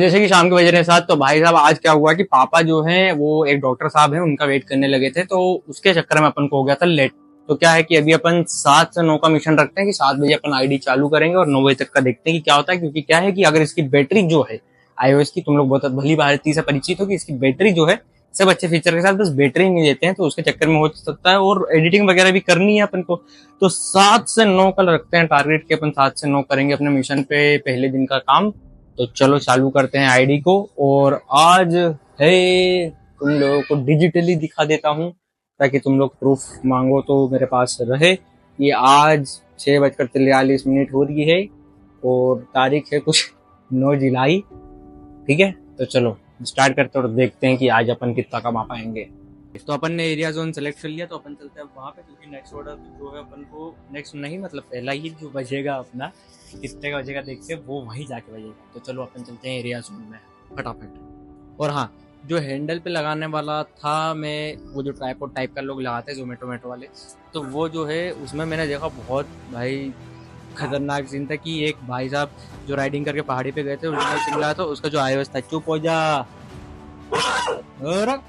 जैसे कि शाम के बज रहे 7, तो भाई साहब आज क्या हुआ कि पापा जो हैं वो एक डॉक्टर साहब हैं, उनका वेट करने लगे थे, तो उसके चक्कर में अपन को हो गया था लेट। तो क्या है कि अभी अपन 7 से 9 का मिशन रखते हैं कि 7 बजे अपन आईडी चालू करेंगे और 9 बजे तक का देखते हैं कि क्या होता है। क्योंकि क्या है कि अगर इसकी बैटरी जो है iOS की, तुम लोग बहुत भली भांति से परिचित हो कि इसकी बैटरी जो है सब अच्छे फीचर के साथ, बस बैटरी नहीं देते हैं, तो उसके चक्कर में हो सकता है। और एडिटिंग वगैरह भी करनी है अपन को, तो 7 से 9 कल रखते हैं टारगेट के, अपन 7 से 9 करेंगे अपने मिशन पे पहले दिन का काम। तो चलो चालू करते हैं आईडी को। और आज है, तुम लोगों को डिजिटली दिखा देता हूँ ताकि तुम लोग प्रूफ मांगो तो मेरे पास रहे। ये आज 6:43 हो रही है और तारीख है कुछ 9 जुलाई। ठीक है, तो चलो स्टार्ट करते हैं और देखते हैं कि आज अपन कितना कमा पाएंगे। तो अपन ने एरिया जोन सेलेक्ट कर लिया, तो अपन चलते हैं वहां पे, क्योंकि नेक्स्ट ऑर्डर जो है अपन को, नेक्स्ट नहीं मतलब पहला ही जो बजेगा अपना, कितने का बजेगा देखते हैं, वो वहीं जाके बजेगा। तो चलो अपन चलते हैं एरिया जोन में फटाफट। और हाँ, जो हैंडल पे लगाने वाला था मैं, वो जो ट्राइपॉड टाइप का लोग लगाते हैं जोमेटो वाले, तो वो जो है उसमें मैंने देखा बहुत भाई खतरनाक सीन था कि एक भाई साहब जो राइडिंग करके पहाड़ी पे गए थे, उन्होंने चिल्लाया था, उसका जो iOS था, चुप हो जा। और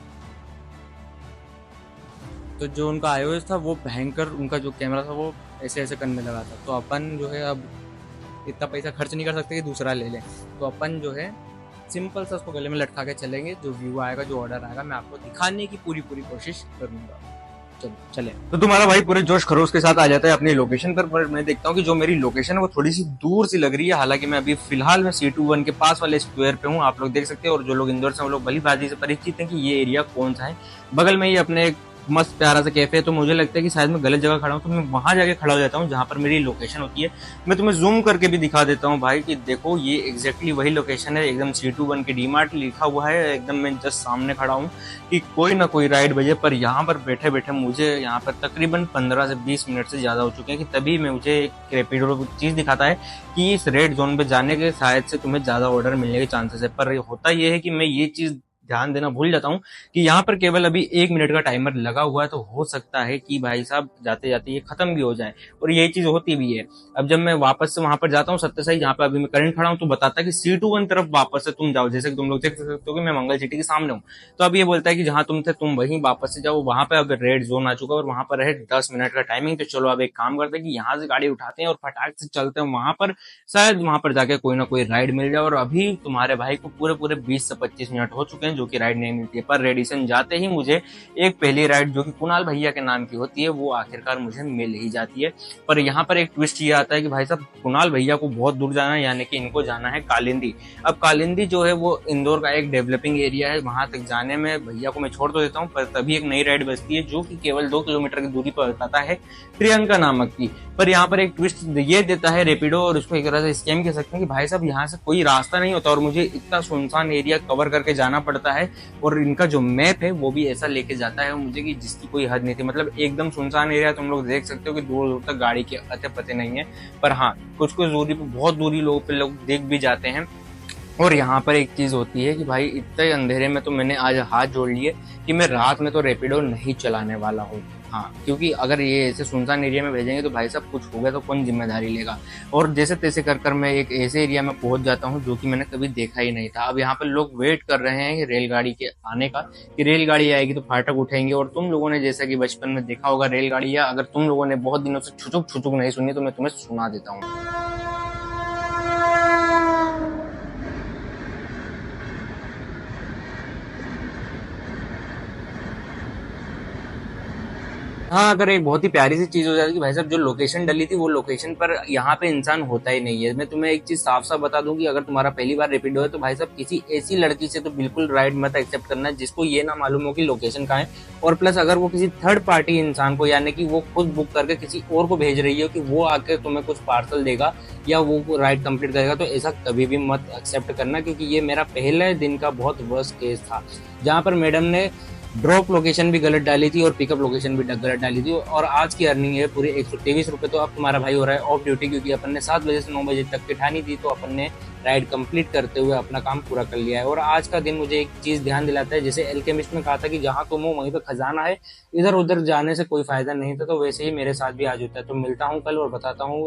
तो जो उनका iOS था वो भयंकर, उनका जो कैमरा था वो ऐसे ऐसे करने लगा था। तो अपन जो है अब इतना पैसा खर्च नहीं कर सकते कि दूसरा ले लें, तो अपन जो है सिंपल सा उसको गले में लटका के चलेंगे। जो व्यू आएगा, जो ऑर्डर आएगा, मैं आपको दिखाने की पूरी कोशिश करूंगा। चलो चले। तो तुम्हारा भाई पूरे जोश खरोश के साथ आ जाता है अपनी लोकेशन पर मैं देखता हूँ कि जो मेरी लोकेशन है वो थोड़ी सी दूर सी लग रही है। हालांकि मैं अभी फिलहाल मैं C21 के पास वाले स्क्वायर पे हूँ, आप लोग देख सकते हैं। और जो लोग इंदौर से, वो लोग भली भांति से परिचित हैं कि ये एरिया कौन सा है। बगल में ही अपने एक मस्त प्यारा सा कैफे है, तो मुझे लगता है कि शायद मैं गलत जगह खड़ा हूँ, तो मैं वहां जाके खड़ा हो जाता हूँ जहां पर मेरी लोकेशन होती है। मैं तुम्हें जूम करके भी दिखा देता हूँ भाई कि देखो ये एग्जैक्टली वही लोकेशन है, एकदम C21 के डीमार्ट लिखा हुआ है, एकदम मैं जस्ट सामने खड़ा हूँ कि कोई ना कोई राइड बजे। पर यहाँ पर बैठे बैठे मुझे यहाँ पर तकरीबन 15 से 20 मिनट से ज्यादा हो चुके हैं कि तभी मैं मुझे एक रैपिडो चीज दिखाता है कि इस रेड जोन पे जाने के शायद से तुम्हें ज्यादा ऑर्डर मिलने के चांसेस है। पर होता यह है कि मैं ये चीज ध्यान देना भूल जाता हूँ कि यहाँ पर केवल अभी 1 मिनट का टाइमर लगा हुआ है, तो हो सकता है कि भाई साहब जाते जाते ये खत्म भी हो जाए। और यही चीज होती भी है। अब जब मैं वापस से वहां पर जाता हूँ सत्य साई, जहाँ पे अभी मैं करंट खड़ा हूँ, तो बताता है कि C21 तरफ वापस से तुम जाओ। जैसे कि तुम लोग देख सकते हो कि मैं मंगल सिटी के सामने हूँ, तो अब ये बोलता है कि जहां तुम थे तुम वहीं वापस से जाओ। वहां पे अब रेड जोन आ चुका है और वहां पर है 10 मिनट का टाइमिंग। तो चलो अब एक काम करते हैं कि यहाँ से गाड़ी उठाते हैं और फटाक से चलते हैं वहां पर, शायद वहां पर जाके कोई ना कोई राइड मिल जाए। और अभी तुम्हारे भाई को पूरे पूरे 20 से 25 मिनट हो चुके हैं जो कि राइड नहीं मिलती है। पर रेडिसन जाते ही मुझे एक पहली राइड जो कि कुणाल भैया के नाम की होती है वो आखिरकार मुझे मिल ही जाती है। पर यहाँ पर एक ट्विस्ट ये आता है कि भाई साहब कुणाल भैया को बहुत दूर जाना है, यानी कि इनको जाना है कालिंदी। अब कालिंदी जो है वो इंदौर का एक डेवलपिंग एरिया है, वहां तक जाने में भैया को मैं छोड़ तो देता हूँ, पर तभी एक नई राइड बचती है जो कि केवल 2 किलोमीटर की दूरी पर बताता है, प्रियंका नामक की। पर यहाँ पर एक ट्विस्ट ये देता है रेपिडो, और उसको एक तरह से स्कैम कह सकते हैं कि भाई साहब यहाँ से कोई रास्ता नहीं होता और मुझे इतना सुनसान एरिया कवर करके जाना पड़ता है। और इनका जो मैप है वो भी ऐसा लेके जाता है मुझे कि जिसकी कोई हद नहीं थी। मतलब एकदम सुनसान एरिया, तुम लोग देख सकते हो कि दूर दूर तक गाड़ी के अते पते नहीं है। पर हाँ, कुछ कुछ दूरी पे, बहुत दूरी लोग देख भी जाते हैं। और यहाँ पर एक चीज होती है कि भाई इतने अंधेरे में तो मैंने आज हाथ जोड़ लिए कि मैं रात में तो रैपिडो नहीं चलाने वाला हूँ। हाँ, क्योंकि अगर ये ऐसे सुनसान एरिया में भेजेंगे तो भाई साहब कुछ हो गया तो कौन जिम्मेदारी लेगा। और जैसे तैसे कर मैं एक ऐसे एरिया में पहुंच जाता हूँ जो कि मैंने कभी देखा ही नहीं था। अब यहाँ पर लोग वेट कर रहे हैं रेलगाड़ी के आने का, कि रेलगाड़ी आएगी तो फाटक उठेंगे। और तुम लोगों ने जैसा कि बचपन में देखा होगा रेलगाड़ी, या अगर तुम लोगों ने बहुत दिनों से छुचुक छुचुक नहीं सुनी तो मैं तुम्हें सुना देता हूँ। हाँ, अगर एक बहुत ही प्यारी सी चीज हो जाती कि भाई साहब जो लोकेशन डली थी वो लोकेशन पर यहाँ पे इंसान होता ही नहीं है। मैं तुम्हें एक चीज साफ साफ बता दूं कि अगर तुम्हारा पहली बार रेपिडो है तो भाई साहब किसी ऐसी लड़की से तो बिल्कुल राइड मत एक्सेप्ट करना जिसको ये ना मालूम हो कि लोकेशन कहाँ है। और प्लस अगर वो किसी थर्ड पार्टी इंसान को, यानी कि वो खुद बुक करके किसी और को भेज रही हो कि वो आके तुम्हें कुछ पार्सल देगा या वो राइड कंप्लीट करेगा, तो ऐसा कभी भी मत एक्सेप्ट करना। क्योंकि ये मेरा पहले दिन का बहुत वर्स्ट केस था, जहाँ पर मैडम ने ड्रॉप लोकेशन भी गलत डाली थी और पिकअप लोकेशन भी गलत डाली थी। और आज की अर्निंग है पूरे 123 रुपए। तो अब तुम्हारा भाई हो रहा है ऑफ ड्यूटी, क्योंकि अपन ने 7 बजे से 9 बजे तक की ठानी थी, तो अपन ने राइड कंप्लीट करते हुए अपना काम पूरा कर लिया है। और आज का दिन मुझे एक चीज ध्यान दिलाता है, जैसे एल्केमिस्ट में कहा था कि जहां तुम हो वहीं पे खजाना है, इधर उधर जाने से कोई फायदा नहीं था, तो वैसे ही मेरे साथ भी आज होता है। तो मिलता हूँ कल और बताता हूँ